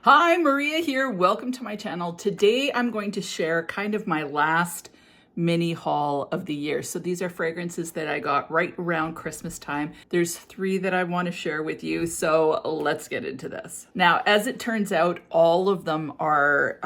Hi, Maria here. Welcome to my channel. Today I'm going to share kind of my last mini haul of the year. So these are fragrances that I got right around Christmas time. There's 3 that I want to share with you. So let's get into this. Now, as it turns out, all of them are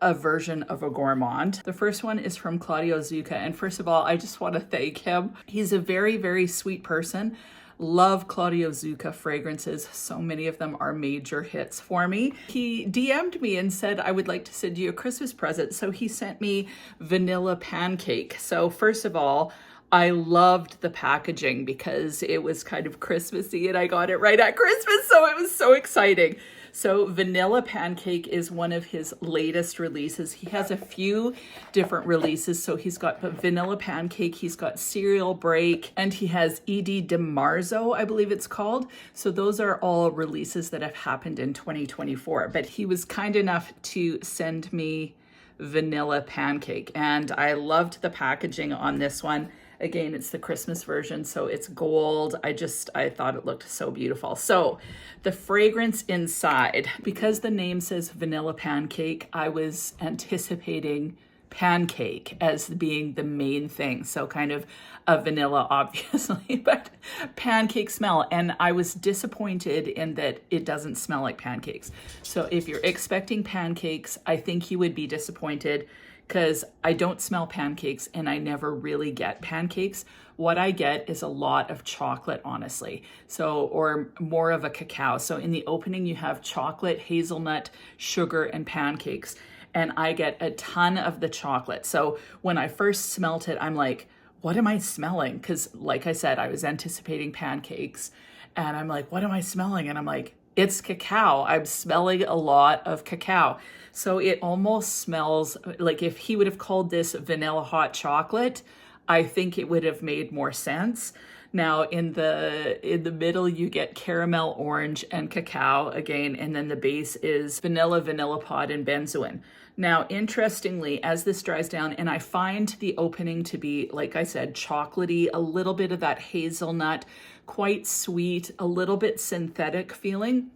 a version of a gourmand. The first one is from Claudio Zucca. And first of all, I just want to thank him. He's a very, very sweet person. Love Claudio Zucca fragrances. So many of them are major hits for me. He DM'd me and said, I would like to send you a Christmas present. So he sent me vanilla pancake. So first of all, I loved the packaging because it was kind of Christmassy and I got it right at Christmas. So it was so exciting. So Vanilla Pancake is one of his latest releases. He has a few different releases. So he's got Vanilla Pancake, he's got Cereal Break, and he has Edie de Marzo, I believe it's called. So those are all releases that have happened in 2024. But he was kind enough to send me Vanilla Pancake, and I loved the packaging on this one. Again, it's the Christmas version, so it's gold. I thought it looked so beautiful. So the fragrance inside, because the name says Vanilla Pancake, I was anticipating pancake as being the main thing. So kind of a vanilla, obviously, but pancake smell. And I was disappointed in that it doesn't smell like pancakes. So if you're expecting pancakes, I think you would be disappointed, because I don't smell pancakes and I never really get pancakes. What I get is a lot of chocolate, honestly. So, or more of a cacao. So in the opening, you have chocolate, hazelnut, sugar, and pancakes. And I get a ton of the chocolate. So when I first smelt it, I'm like, what am I smelling? Because like I said, I was anticipating pancakes and I'm like, what am I smelling? And I'm like, it's cacao. I'm smelling a lot of cacao. So it almost smells like if he would have called this vanilla hot chocolate, I think it would have made more sense. Now in the middle, you get caramel, orange, and cacao again, and then the base is vanilla pod, and benzoin. Now, interestingly, as this dries down, and I find the opening to be, like I said, chocolatey, a little bit of that hazelnut, quite sweet, a little bit synthetic feeling.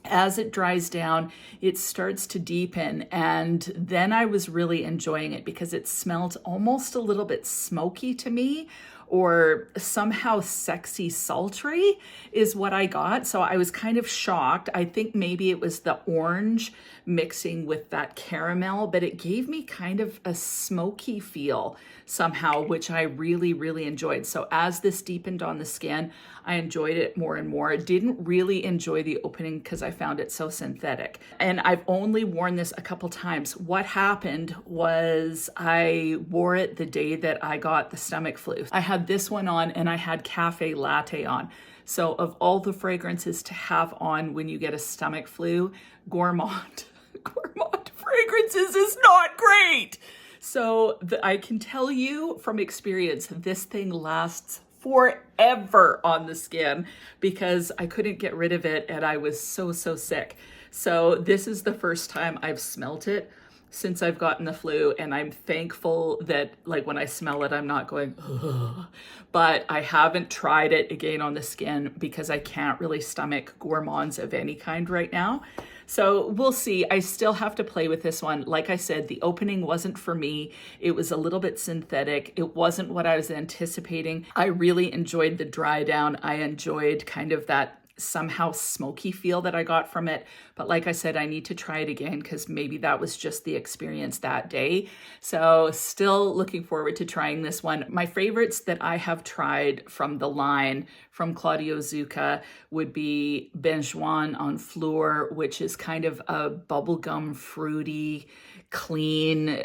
As it dries down, it starts to deepen, and then I was really enjoying it because it smelled almost a little bit smoky to me, or somehow sexy sultry is what I got. So I was kind of shocked. I think maybe it was the orange mixing with that caramel, but it gave me kind of a smoky feel somehow, which I really, really enjoyed. So as this deepened on the skin, I enjoyed it more and more. I didn't really enjoy the opening because I found it so synthetic. And I've only worn this a couple times. What happened was I wore it the day that I got the stomach flu. I had this one on and I had cafe latte on. So of all the fragrances to have on when you get a stomach flu, Gourmand fragrances is not great. So I can tell you from experience, this thing lasts forever on the skin because I couldn't get rid of it and I was so sick. So this is the first time I've smelt it since I've gotten the flu, and I'm thankful that like when I smell it, I'm not going, ugh. But I haven't tried it again on the skin because I can't really stomach gourmands of any kind right now. So we'll see. I still have to play with this one. Like I said, the opening wasn't for me. It was a little bit synthetic. It wasn't what I was anticipating. I really enjoyed the dry down. I enjoyed kind of that somehow smoky feel that I got from it. But like I said, I need to try it again because maybe that was just the experience that day. So still looking forward to trying this one. My favorites that I have tried from the line from Claudio Zucca would be benjoin en fleur, which is kind of a bubblegum fruity, clean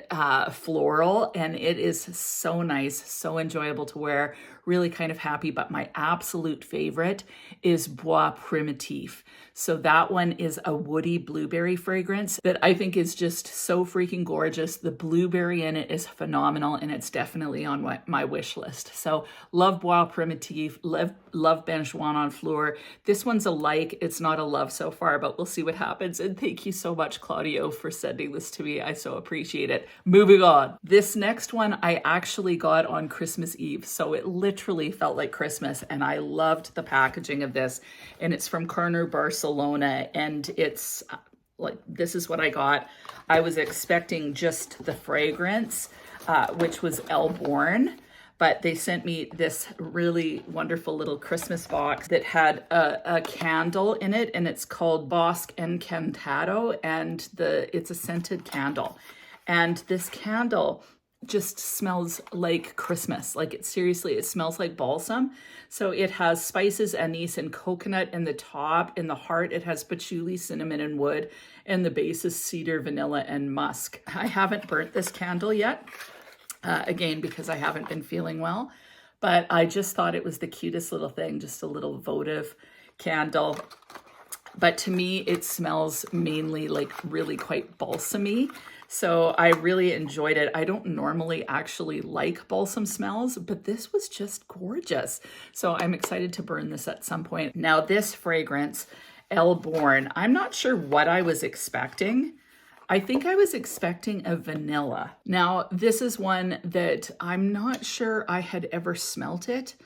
floral, and it is so nice, so enjoyable to wear, really kind of happy. But my absolute favorite is Bois Primatif. So that one is a woody blueberry fragrance that I think is just so freaking gorgeous. The blueberry in it is phenomenal, and it's definitely on my wish list. So love Bois Primatif, love benjoin en fleur. This one's a like, it's not a love so far, but we'll see what happens. And thank you so much, Claudio, for sending this to me. I so appreciate it. Moving on. This next one I actually got on Christmas Eve, so it literally felt like Christmas, and I loved the packaging of this. And it's from Kerner, Barcelona, and it's like, this is what I got. I was expecting just the fragrance, which was Elborn, but they sent me this really wonderful little Christmas box that had a candle in it, and it's called Bosque Encantado, and it's a scented candle. And this candle just smells like Christmas. Like, it seriously, it smells like balsam. So it has spices, anise, and coconut in the top. In the heart, it has patchouli, cinnamon, and wood. And the base is cedar, vanilla, and musk. I haven't burnt this candle yet, again, because I haven't been feeling well. But I just thought it was the cutest little thing, just a little votive candle. But to me, it smells mainly like really quite balsamy. So I really enjoyed it. I don't normally actually like balsam smells, but this was just gorgeous. So I'm excited to burn this at some point. Now this fragrance, Elborn, I'm not sure what I was expecting. I think I was expecting a vanilla. Now this is one that I'm not sure I had ever smelt it,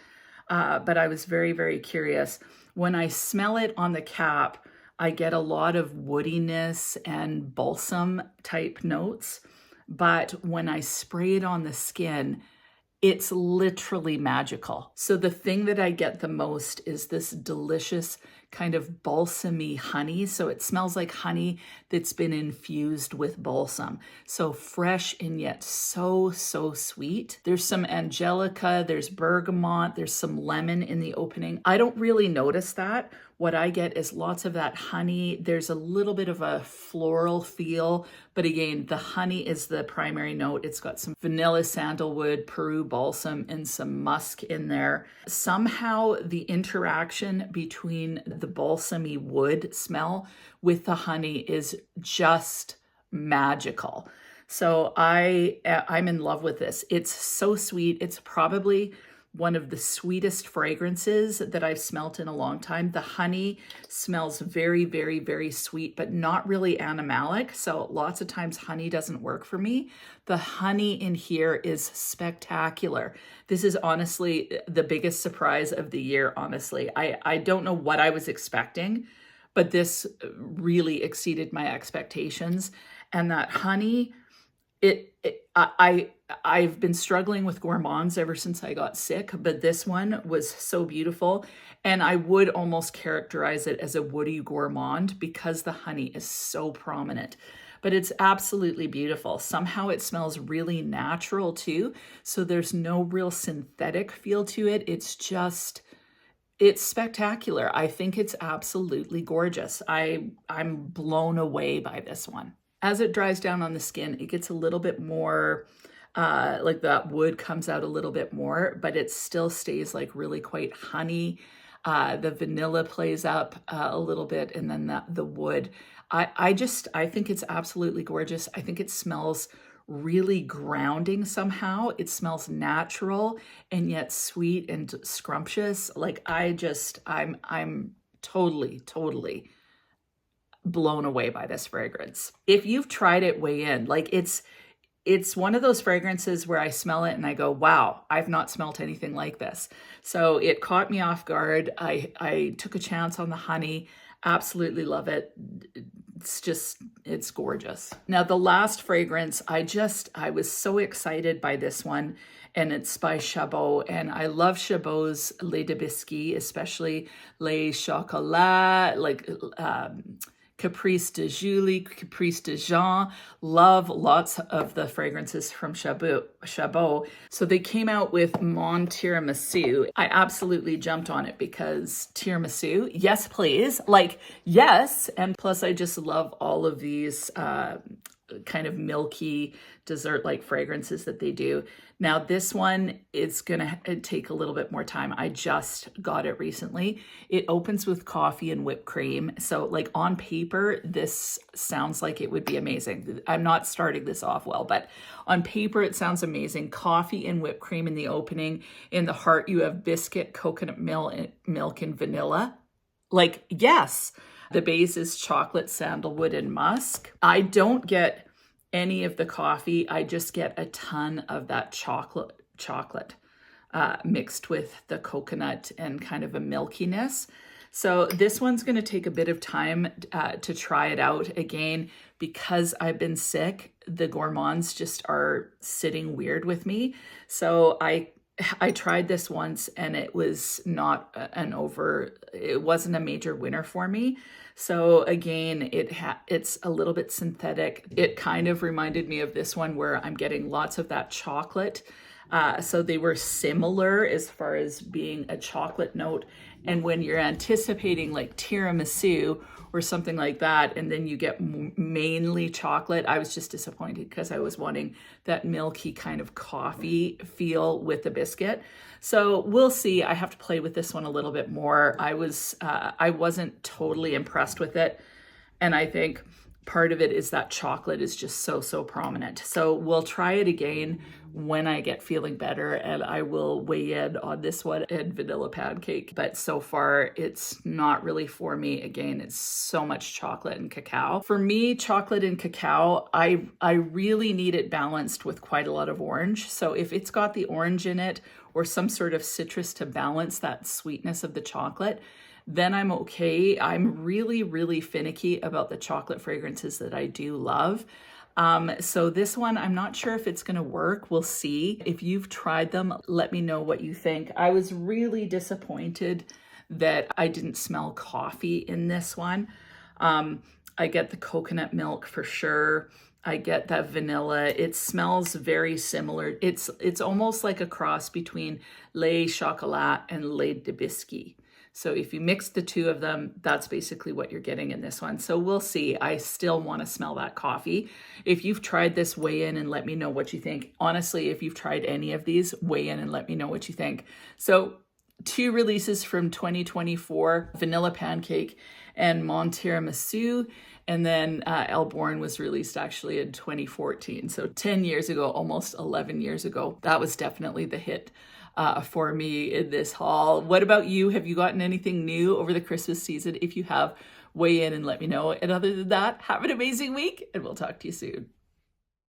but I was very, very curious. When I smell it on the cap, I get a lot of woodiness and balsam type notes, but when I spray it on the skin, it's literally magical. So the thing that I get the most is this delicious kind of balsamy honey. So it smells like honey that's been infused with balsam. So fresh and yet so, so sweet. There's some angelica, there's bergamot, there's some lemon in the opening. I don't really notice that. What I get is lots of that honey. There's a little bit of a floral feel, but again, the honey is the primary note. It's got some vanilla, sandalwood, Peru balsam, and some musk in there. Somehow the interaction between the balsamy wood smell with the honey is just magical. So I'm in love with this. It's so sweet. It's probably one of the sweetest fragrances that I've smelt in a long time. The honey smells very, very, very sweet, but not really animalic. So lots of times honey doesn't work for me. The honey in here is spectacular. This is honestly the biggest surprise of the year, honestly. I don't know what I was expecting, but this really exceeded my expectations. And that honey, I've been struggling with gourmands ever since I got sick, but this one was so beautiful. And I would almost characterize it as a woody gourmand because the honey is so prominent. But it's absolutely beautiful. Somehow it smells really natural too. So there's no real synthetic feel to it. It's spectacular. I think it's absolutely gorgeous. I'm blown away by this one. As it dries down on the skin, it gets a little bit more, like that wood comes out a little bit more, but it still stays like really quite honey. The vanilla plays up a little bit, and then the wood. I think it's absolutely gorgeous. I think it smells really grounding somehow. It smells natural and yet sweet and scrumptious. Like I'm totally blown away by this fragrance. If you've tried it, weigh in. Like it's one of those fragrances where I smell it and I go, wow, I've not smelt anything like this. So it caught me off guard. I took a chance on the honey. Absolutely love it. It's gorgeous. Now the last fragrance, I was so excited by this one, and it's by Chabot, and I love Chabot's Lait de Biscuit, especially Les Chocolats, like Caprice de Julie, Caprice de Jean. Love lots of the fragrances from Chabot. So they came out with Mon Tiramisu. I absolutely jumped on it because tiramisu, yes please, like yes. And plus I just love all of these kind of milky dessert-like fragrances that they do. Now this one is gonna take a little bit more time. I just got it recently. It opens with coffee and whipped cream. So like on paper, this sounds like it would be amazing. I'm not starting this off well, but on paper it sounds amazing. Coffee and whipped cream in the opening. In the heart, you have biscuit, coconut milk, and vanilla. Like, yes. The base is chocolate, sandalwood, and musk. I don't get any of the coffee. I just get a ton of that chocolate mixed with the coconut and kind of a milkiness. So this one's going to take a bit of time to try it out. Again, because I've been sick, the gourmands just are sitting weird with me. So I tried this once and it was not it wasn't a major winner for me. So again, it's a little bit synthetic. It kind of reminded me of this one where I'm getting lots of that chocolate. So they were similar as far as being a chocolate note. And when you're anticipating like tiramisu or something like that, and then you get mainly chocolate, I was just disappointed because I was wanting that milky kind of coffee feel with the biscuit. So we'll see. I have to play with this one a little bit more. I wasn't totally impressed with it. And I think part of it is that chocolate is just so prominent. So we'll try it again when I get feeling better, and I will weigh in on this one and vanilla pancake. But so far, it's not really for me. Again, it's so much chocolate and cacao. For me, chocolate and cacao, I really need it balanced with quite a lot of orange. So if it's got the orange in it or some sort of citrus to balance that sweetness of the chocolate, then I'm okay. I'm really finicky about the chocolate fragrances that I do love. So this one, I'm not sure if it's going to work. We'll see. If you've tried them, let me know what you think. I was really disappointed that I didn't smell coffee in this one. I get the coconut milk for sure. I get that vanilla. It smells very similar. It's almost like a cross between lait chocolat and lait de biscuit. So if you mix the two of them, that's basically what you're getting in this one. So we'll see. I still want to smell that coffee. If you've tried this, weigh in and let me know what you think. Honestly, if you've tried any of these, weigh in and let me know what you think. So 2 releases from 2024, Vanilla Pancake and Mon Tiramisu. And then Elborn was released actually in 2014. So 10 years ago, almost 11 years ago. That was definitely the hit for me in this haul. What about you? Have you gotten anything new over the Christmas season? If you have, weigh in and let me know. And other than that, have an amazing week and we'll talk to you soon.